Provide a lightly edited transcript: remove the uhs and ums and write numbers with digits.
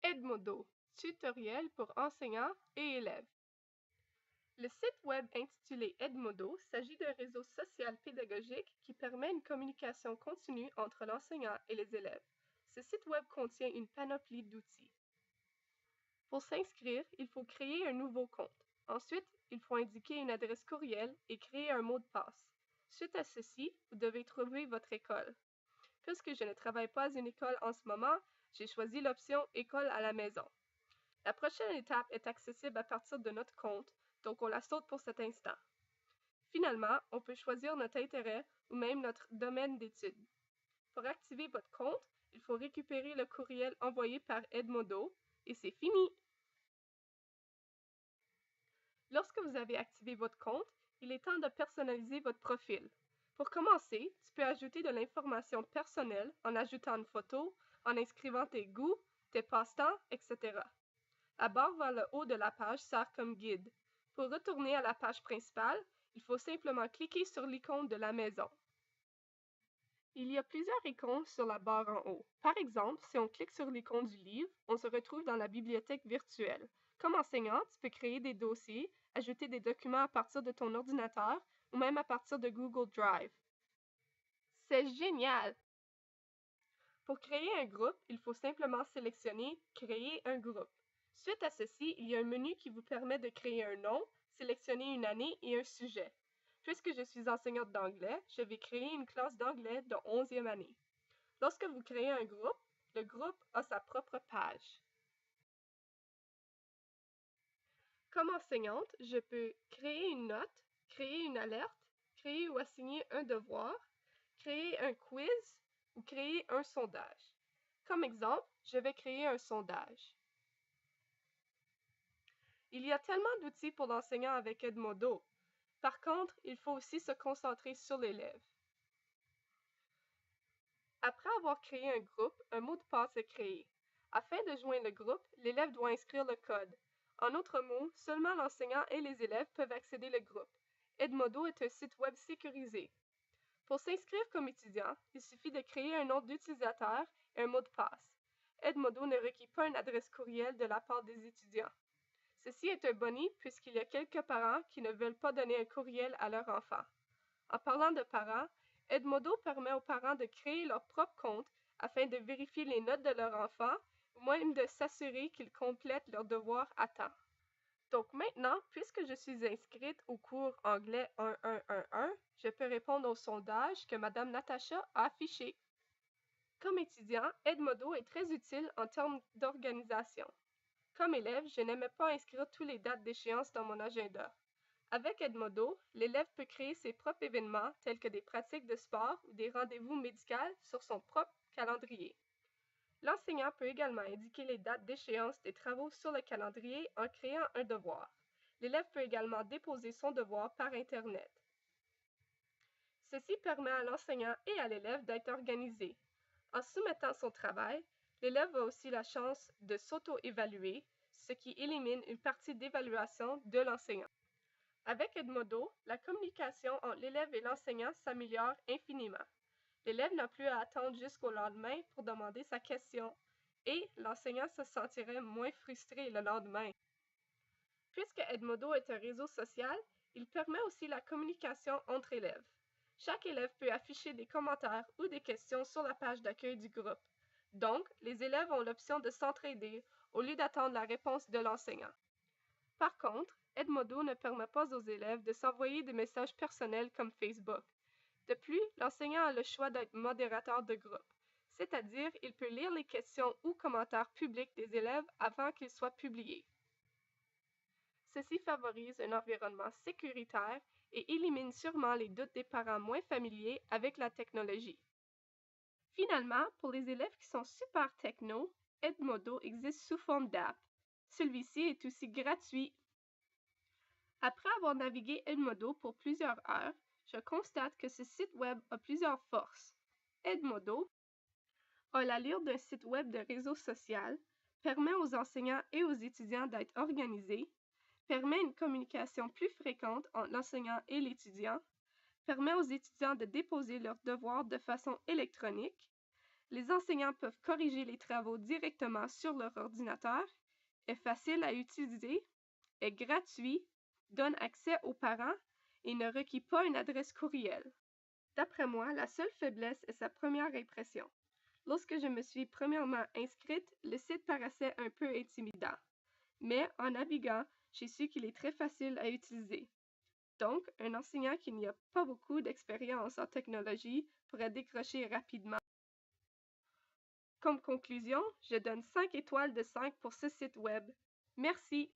Edmodo, tutoriel pour enseignants et élèves. Le site web intitulé Edmodo s'agit d'un réseau social pédagogique qui permet une communication continue entre l'enseignant et les élèves. Ce site web contient une panoplie d'outils. Pour s'inscrire, il faut créer un nouveau compte. Ensuite, il faut indiquer une adresse courriel et créer un mot de passe. Suite à ceci, vous devez trouver votre école. Puisque je ne travaille pas à une école en ce moment, j'ai choisi l'option École à la maison. La prochaine étape est accessible à partir de notre compte, donc on la saute pour cet instant. Finalement, on peut choisir notre intérêt ou même notre domaine d'études. Pour activer votre compte, il faut récupérer le courriel envoyé par Edmodo et c'est fini! Lorsque vous avez activé votre compte, il est temps de personnaliser votre profil. Pour commencer, tu peux ajouter de l'information personnelle en ajoutant une photo, en inscrivant tes goûts, tes passe-temps, etc. La barre vers le haut de la page sert comme guide. Pour retourner à la page principale, il faut simplement cliquer sur l'icône de la maison. Il y a plusieurs icônes sur la barre en haut. Par exemple, si on clique sur l'icône du livre, on se retrouve dans la bibliothèque virtuelle. Comme enseignant, tu peux créer des dossiers, ajouter des documents à partir de ton ordinateur ou même à partir de Google Drive. C'est génial! Pour créer un groupe, il faut simplement sélectionner « Créer un groupe ». Suite à ceci, il y a un menu qui vous permet de créer un nom, sélectionner une année et un sujet. Puisque je suis enseignante d'anglais, je vais créer une classe d'anglais de 11e année. Lorsque vous créez un groupe, le groupe a sa propre page. Comme enseignante, je peux créer une note, créer une alerte, créer ou assigner un devoir, créer un quiz ou créer un sondage. Comme exemple, je vais créer un sondage. Il y a tellement d'outils pour l'enseignant avec Edmodo. Par contre, il faut aussi se concentrer sur l'élève. Après avoir créé un groupe, un mot de passe est créé. Afin de joindre le groupe, l'élève doit inscrire le code. En d'autres mots, seulement l'enseignant et les élèves peuvent accéder au groupe. Edmodo est un site web sécurisé. Pour s'inscrire comme étudiant, il suffit de créer un nom d'utilisateur et un mot de passe. Edmodo ne requiert pas une adresse courriel de la part des étudiants. Ceci est un boni puisqu'il y a quelques parents qui ne veulent pas donner un courriel à leur enfant. En parlant de parents, Edmodo permet aux parents de créer leur propre compte afin de vérifier les notes de leur enfant ou même de s'assurer qu'ils complètent leurs devoirs à temps. Donc maintenant, puisque je suis inscrite au cours anglais 1111, je peux répondre au sondage que Madame Natacha a affiché. Comme étudiant, Edmodo est très utile en termes d'organisation. Comme élève, je n'aimais pas inscrire toutes les dates d'échéance dans mon agenda. Avec Edmodo, l'élève peut créer ses propres événements tels que des pratiques de sport ou des rendez-vous médicaux sur son propre calendrier. L'enseignant peut également indiquer les dates d'échéance des travaux sur le calendrier en créant un devoir. L'élève peut également déposer son devoir par Internet. Ceci permet à l'enseignant et à l'élève d'être organisés. En soumettant son travail, l'élève a aussi la chance de s'auto-évaluer, ce qui élimine une partie d'évaluation de l'enseignant. Avec Edmodo, la communication entre l'élève et l'enseignant s'améliore infiniment. L'élève n'a plus à attendre jusqu'au lendemain pour demander sa question et l'enseignant se sentirait moins frustré le lendemain. Puisque Edmodo est un réseau social, il permet aussi la communication entre élèves. Chaque élève peut afficher des commentaires ou des questions sur la page d'accueil du groupe. Donc, les élèves ont l'option de s'entraider au lieu d'attendre la réponse de l'enseignant. Par contre, Edmodo ne permet pas aux élèves de s'envoyer des messages personnels comme Facebook. De plus, l'enseignant a le choix d'être modérateur de groupe, c'est-à-dire il peut lire les questions ou commentaires publics des élèves avant qu'ils soient publiés. Ceci favorise un environnement sécuritaire et élimine sûrement les doutes des parents moins familiers avec la technologie. Finalement, pour les élèves qui sont super techno, Edmodo existe sous forme d'app. Celui-ci est aussi gratuit. Après avoir navigué Edmodo pour plusieurs heures, je constate que ce site web a plusieurs forces. Edmodo a l'allure d'un site web de réseau social, permet aux enseignants et aux étudiants d'être organisés, permet une communication plus fréquente entre l'enseignant et l'étudiant, permet aux étudiants de déposer leurs devoirs de façon électronique, Les enseignants peuvent corriger les travaux directement sur leur ordinateur, est facile à utiliser, est gratuit, donne accès aux parents et ne requiert pas une adresse courriel. D'après moi, la seule faiblesse est sa première impression. Lorsque je me suis premièrement inscrite, le site paraissait un peu intimidant, mais en naviguant, j'ai su qu'il est très facile à utiliser. Donc, un enseignant qui n'y a pas beaucoup d'expérience en technologie pourrait décrocher rapidement. Comme conclusion, je donne 5 étoiles de 5 pour ce site web. Merci!